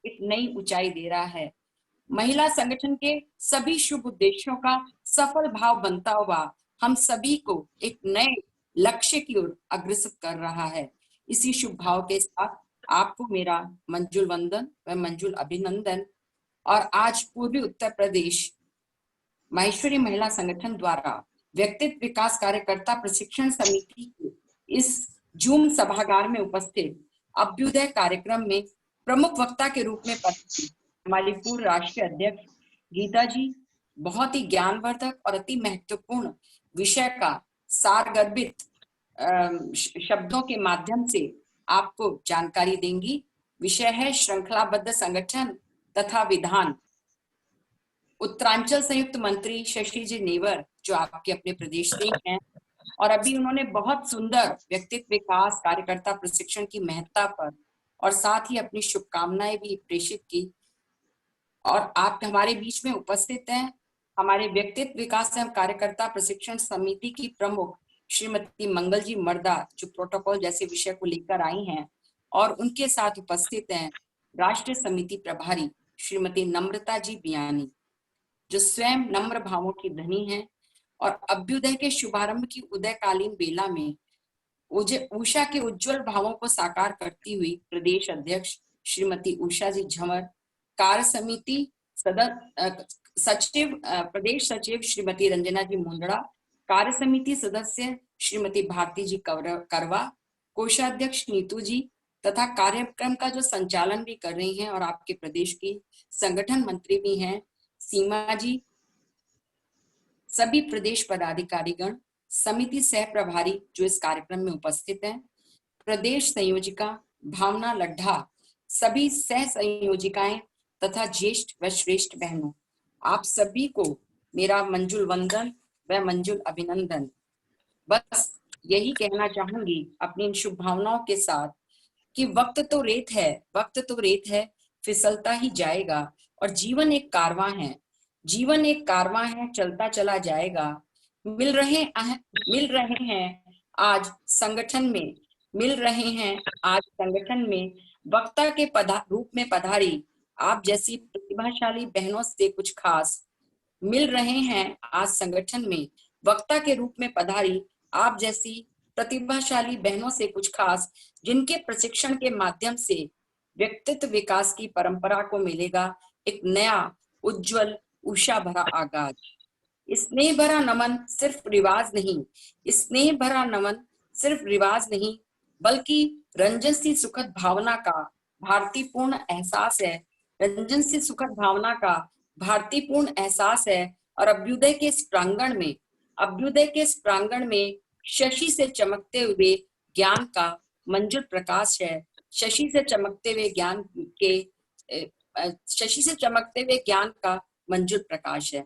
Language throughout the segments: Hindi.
एक नई ऊंचाई दे रहा है। महिला संगठन के सभी शुभ उद्देश्यों का सफल भाव बनता हुआ हम सभी को एक नए लक्ष्य की ओर अग्रसर कर रहा है। इसी शुभ भाव के साथ आपको मेरा मंजुल वंदन व मंजुल अभिनंदन। और आज पूर्वी उत्तर प्रदेश माहेश्वरी महिला संगठन द्वारा व्यक्तित्व विकास कार्यकर्ता प्रशिक्षण समिति के इस जूम सभागार में उपस्थित अभ्युदय कार्यक्रम में प्रमुख वक्ता के रूप में हमारी पूर्व राष्ट्रीय अध्यक्ष गीता जी बहुत ही ज्ञानवर्धक और अति महत्वपूर्ण विषय का सारगर्भित शब्दों के माध्यम से आपको जानकारी देंगी। विषय है श्रृंखलाबद्ध संगठन तथा विधान। उत्तरांचल संयुक्त मंत्री शशि जी नेवर जो आपके अपने प्रदेश से हैं और अभी उन्होंने बहुत सुंदर व्यक्तित्व विकास कार्यकर्ता प्रशिक्षण की महत्ता पर और साथ ही अपनी शुभकामनाएं भी प्रेषित की। और आप हमारे बीच में उपस्थित हैं हमारे व्यक्तित्व विकास एवं कार्यकर्ता प्रशिक्षण समिति की प्रमुख श्रीमती मंगल जी मर्दा जो प्रोटोकॉल जैसे विषय को लेकर आई हैं, और उनके साथ उपस्थित हैं राष्ट्रीय समिति प्रभारी श्रीमती नम्रता जी बियानी जो स्वयं नम्र भावों की धनी हैं। और अभ्युदय के शुभारंभ की उदयकालीन बेला में उषा के उज्जवल भावों को साकार करती हुई प्रदेश अध्यक्ष श्रीमती उषा जी झंवर, कार्य समिति सचिव प्रदेश सचिव श्रीमती रंजना जी मुंदड़ा, कार्य समिति सदस्य श्रीमती भारती जी करवा, कोषाध्यक्ष नीतू जी तथा कार्यक्रम का जो संचालन भी कर रही हैं और आपके प्रदेश की संगठन मंत्री भी हैं सीमा जी, सभी प्रदेश पदाधिकारीगण, समिति सह प्रभारी जो इस कार्यक्रम में उपस्थित हैं, प्रदेश संयोजिका भावना लड्ढा, सभी सह संयोजिकाएं तथा ज्येष्ठ व श्रेष्ठ बहनों, आप सभी को मेरा मंजुल वंदन व मंजुल अभिनंदन। बस यही कहना चाहूंगी अपनी इन शुभ भावनाओं के साथ कि वक्त तो रेत है फिसलता ही जाएगा और जीवन एक कारवां है चलता चला जाएगा। मिल रहे हैं आज संगठन में वक्ता के रूप में पधारी आप जैसी प्रतिभाशाली बहनों से कुछ खास। मिल रहे हैं आज संगठन में वक्ता के रूप में पधारी आप जैसी प्रतिभाशाली बहनों से कुछ खास, जिनके प्रशिक्षण के माध्यम से व्यक्तित्व विकास की परंपरा को मिलेगा एक नया उज्जवल उषा भरा आगाज। स्नेह भरा नमन सिर्फ रिवाज नहीं बल्कि रंजन सी सुखद भावना का भारतीपूर्ण एहसास है। और अभ्युदय के इस प्रांगण में शशि से चमकते हुए ज्ञान का मंजुल प्रकाश है। शशि से चमकते हुए ज्ञान का मंजुल प्रकाश है।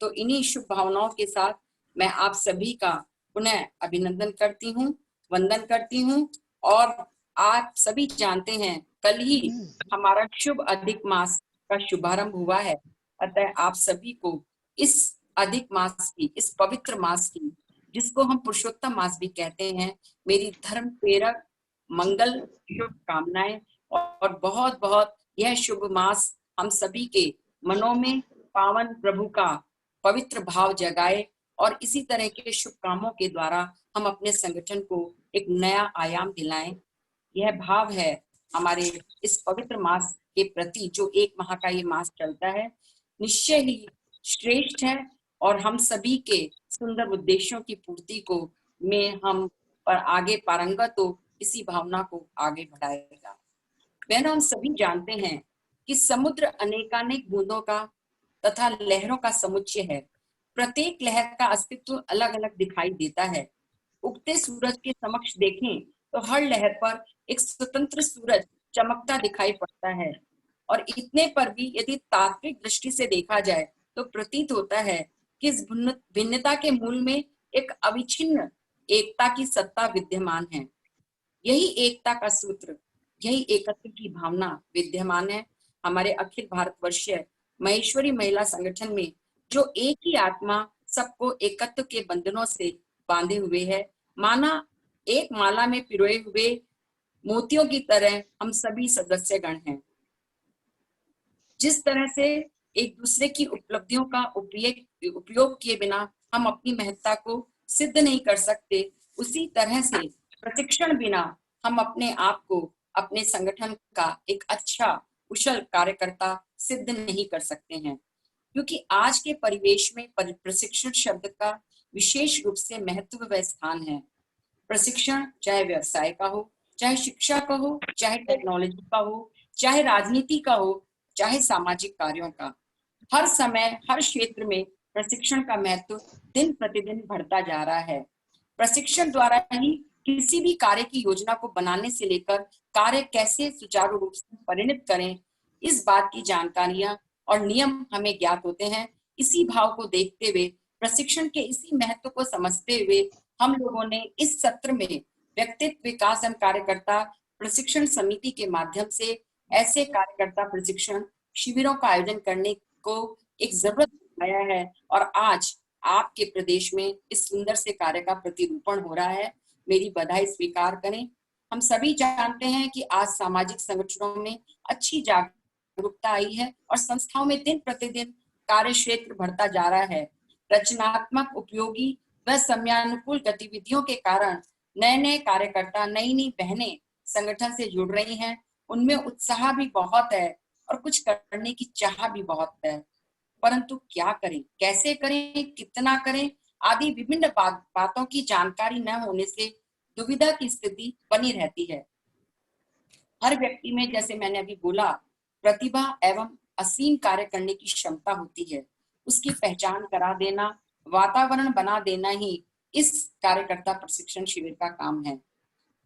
तो इन्हीं शुभ भावनाओं के साथ मैं आप सभी का पुनः अभिनंदन करती हूँ, वंदन करती हूँ। और आप सभी जानते हैं कल ही हमारा शुभ अधिक मास का शुभारंभ हुआ है, अतः आप सभी को इस अधिक मास की, इस पवित्र मास की, जिसको हम पुरुषोत्तम मास भी कहते हैं, मेरी धर्म प्रेरक मंगल शुभकामनाएं। और बहुत बहुत यह शुभ मास हम सभी के मनों में पावन प्रभु का पवित्र भाव जगाए और इसी तरह के शुभ कामों के द्वारा हम अपने संगठन को एक नया आयाम दिलाएं। यह भाव है हमारे इस पवित्र मास के प्रति जो एक माह का ये मास चलता है, निश्चय ही श्रेष्ठ है और हम सभी के सुंदर उद्देश्यों की पूर्ति को में हम पर आगे पारंगत हो इसी भावना को आगे बढ़ाएगा। बहनों, हम सभी जानते हैं कि समुद्र अनेकानेक बूंदों का तथा लहरों का समुच्चय है। प्रत्येक लहर का अस्तित्व अलग अलग दिखाई देता है। उगते सूरज के समक्ष देखें तो हर लहर पर एक स्वतंत्र सूरज चमकता दिखाई पड़ता है। और इतने पर भी यदि तात्विक दृष्टि से देखा जाए तो प्रतीत होता है कि इस भिन्नता के मूल में एक अविच्छिन्न एकता की सत्ता विद्यमान है। यही एकता का सूत्र, यही एकत्व की भावना विद्यमान है हमारे अखिल भारतवर्षीय महेश्वरी महिला संगठन में, जो एक ही आत्मा सबको एकत्व के बंधनों से बांधे हुए है। माना एक माला में पिरोए हुए मोतियों की तरह हम सभी सदस्यगण हैं। जिस तरह से एक दूसरे की उपलब्धियों का उपयोग किए बिना हम अपनी महत्ता को सिद्ध नहीं कर सकते, उसी तरह से प्रशिक्षण बिना हम अपने आप को, अपने संगठन का एक अच्छा कुशल कार्यकर्ता सिद्ध नहीं कर सकते हैं। क्योंकि आज के परिवेश में प्रशिक्षण शब्द का विशेष रूप से महत्व व स्थान है। प्रशिक्षण चाहे व्यवसाय का हो, चाहे शिक्षा का हो, चाहे टेक्नोलॉजी का हो, चाहे राजनीति का हो, चाहे सामाजिक कार्यों का, हर समय हर क्षेत्र में प्रशिक्षण का महत्व दिन प्रतिदिन बढ़ता जा रहा है। प्रशिक्षण द्वारा ही किसी भी कार्य की योजना को बनाने से लेकर कार्य कैसे सुचारू रूप से परिणत करें, इस बात की जानकारियां और नियम हमें ज्ञात होते हैं। इसी भाव को देखते हुए, प्रशिक्षण के इसी महत्व को समझते हुए हम लोगों ने इस सत्र में व्यक्तित्व विकास एवं कार्यकर्ता प्रशिक्षण समिति के माध्यम से ऐसे कार्यकर्ता प्रशिक्षण शिविरों का आयोजन करने को एक जरूरत आया है, और आज आपके प्रदेश में इस सुंदर से कार्य का प्रतिरूपण हो रहा है। मेरी बधाई स्वीकार करें। हम सभी जानते हैं कि आज सामाजिक संगठनों में अच्छी जागरूकता आई है और संस्थाओं में दिन प्रतिदिन कार्य क्षेत्र बढ़ता जा रहा है। रचनात्मक, उपयोगी व समयानुकूल गतिविधियों के कारण नए नए कार्यकर्ता, नई नई बहनें संगठन से जुड़ रही हैं। उनमें उत्साह भी बहुत है और कुछ करने की चाह भी बहुत है, परंतु क्या करें, कैसे करें, कितना करें आदि विभिन्न बातों की जानकारी न होने से दुविधा की स्थिति बनी रहती है। हर व्यक्ति में, जैसे मैंने अभी बोला, प्रतिभा एवं असीम कार्य करने की क्षमता होती है। उसकी पहचान करा देना, वातावरण बना देना ही इस कार्यकर्ता प्रशिक्षण शिविर का काम है।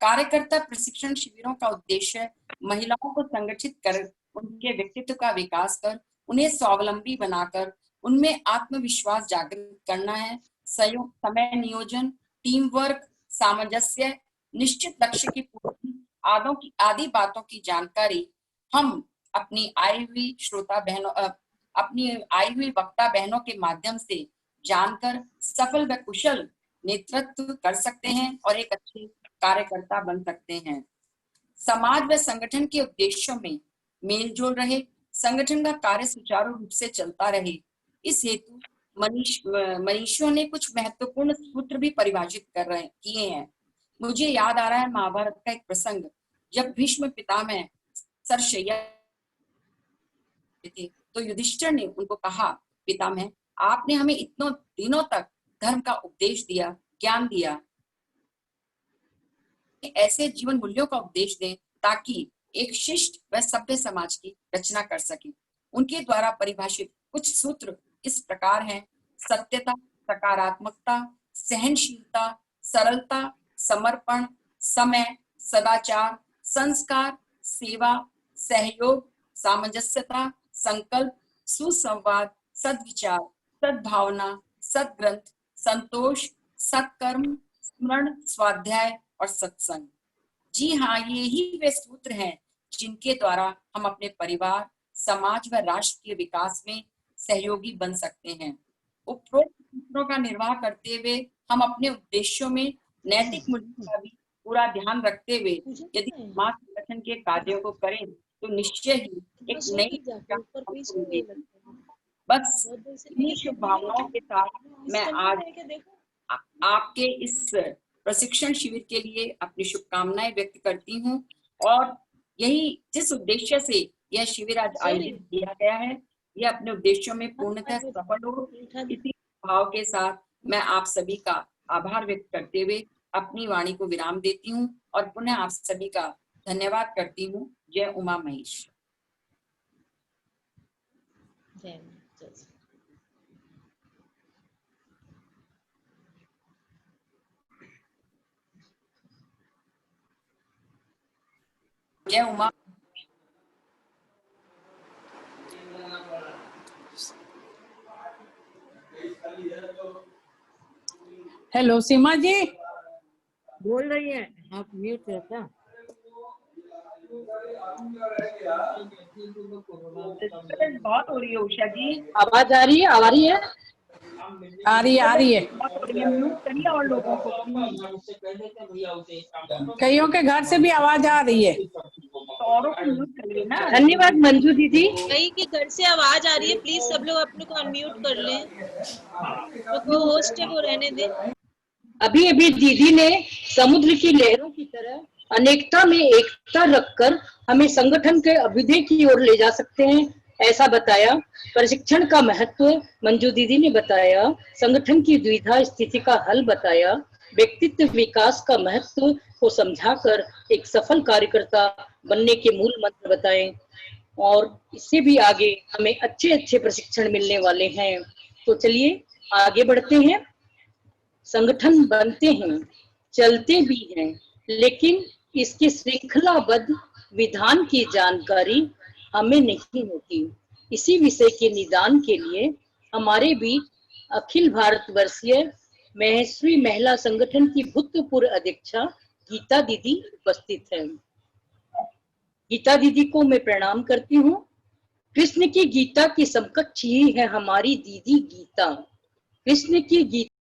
कार्यकर्ता प्रशिक्षण शिविरों का उद्देश्य महिलाओं को संगठित कर, उनके व्यक्तित्व का विकास कर, उन्हें स्वावलंबी बनाकर उनमें आत्मविश्वास जागृत करना है। सहयोग, समय नियोजन, टीम वर्क, सामंजस्य, निश्चित लक्ष्य की पूर्ति आदि बातों की जानकारी हम अपनी आई हुई श्रोता बहनों, अपनी आई हुई वक्ता बहनों के माध्यम से जानकर सफल व कुशल नेतृत्व कर सकते हैं और एक अच्छे कार्यकर्ता बन सकते हैं। समाज व संगठन के उद्देश्यों में मेलजोल रहे, संगठन का कार्य सुचारू रूप से चलता रहे, इस हेतु मनीषियों ने कुछ महत्वपूर्ण सूत्र भी परिभाषित किए हैं। मुझे याद आ रहा है महाभारत का एक प्रसंग, जब भीष्म पितामह सरशैया थे तो युधिष्ठिर ने उनको कहा, पितामह आपने हमें इतनों दिनों तक धर्म का उपदेश दिया, ज्ञान दिया, ऐसे जीवन मूल्यों का उपदेश दें ताकि एक शिष्ट व सभ्य समाज की रचना कर सके। उनके द्वारा परिभाषित कुछ सूत्र इस प्रकार हैं: सत्यता, सकारात्मकता, सहनशीलता, सरलता, समर्पण, समय, सदाचार, संस्कार, सेवा, सहयोग, सामंजस्यता, संकल्प, सुसंवाद, सद्विचार, सद्भावना, सद्ग्रंथ, संतोष, सत्कर्म, स्मरण, स्वाध्याय और सत्संग। जी हाँ, ये ही वे सूत्र हैं जिनके द्वारा हम अपने परिवार, समाज व राष्ट्र के विकास में सहयोगी बन सकते हैं। उपरोक्त सूत्रों का निर्वाह करते हुए हम अपने उद्देश्यों में नैतिक मूल्यों का भी पूरा ध्यान रखते हुए यदि समाज संगठन के कार्यों को करें तो निश्चय ही एक नई बस इन्हीं शुभ भावनाओं के साथ मैं आज आपके इस प्रशिक्षण शिविर के लिए अपनी शुभकामनाएं व्यक्त करती हूँ, और यही जिस उद्देश्य से यह शिविर आज आयोजित किया गया है, यह अपने उद्देश्यों में पूर्णतः सफल हो, इसी भाव के साथ मैं आप सभी का आभार व्यक्त करते हुए अपनी वाणी को विराम देती हूँ और पुनः आप सभी का धन्यवाद करती हूँ। जय उमा महेश। जय उमा। हेलो सीमा जी बोल रही है, आप म्यूट है क्या? बहुत हो रही है उषा जी। आवाज आ रही है? आ रही है? आ रही है। म्यूट करिए और लोगों को। कईयों के घर से भी आवाज आ रही है। तो औरों को म्यूट करिए ना। धन्यवाद मंजू दीदी। वही कि घर से आवाज आ रही है, प्लीज सब लोग अपने को अनम्यूट कर लें। तो को होस्ट है वो रहने दें। अभी अभी दीदी ने समुद्र की लहरों की तरह अनेकता में एकता रखकर हमें संगठन के अभ्युदय की ओर ले जा सकते हैं, ऐसा बताया। प्रशिक्षण का महत्व मंजू दीदी ने बताया, संगठन की द्विधा स्थिति का हल बताया, व्यक्तित्व विकास का महत्व को समझाकर एक सफल कार्यकर्ता बनने के मूल मंत्र बताए। और इससे भी आगे हमें अच्छे अच्छे प्रशिक्षण मिलने वाले हैं। तो चलिए आगे बढ़ते हैं। संगठन बनते हैं, चलते भी हैं, लेकिन इसकी श्रृंखलाबद्ध विधान की जानकारी हमें नहीं होती। इसी विषय के निदान के लिए हमारे बीच अखिल भारतवर्षीय महेश्वरी महिला संगठन की भूतपूर्व अध्यक्षा गीता दीदी उपस्थित है। गीता दीदी को मैं प्रणाम करती हूँ। कृष्ण की गीता की समकक्ष ही है हमारी दीदी गीता। कृष्ण की गीता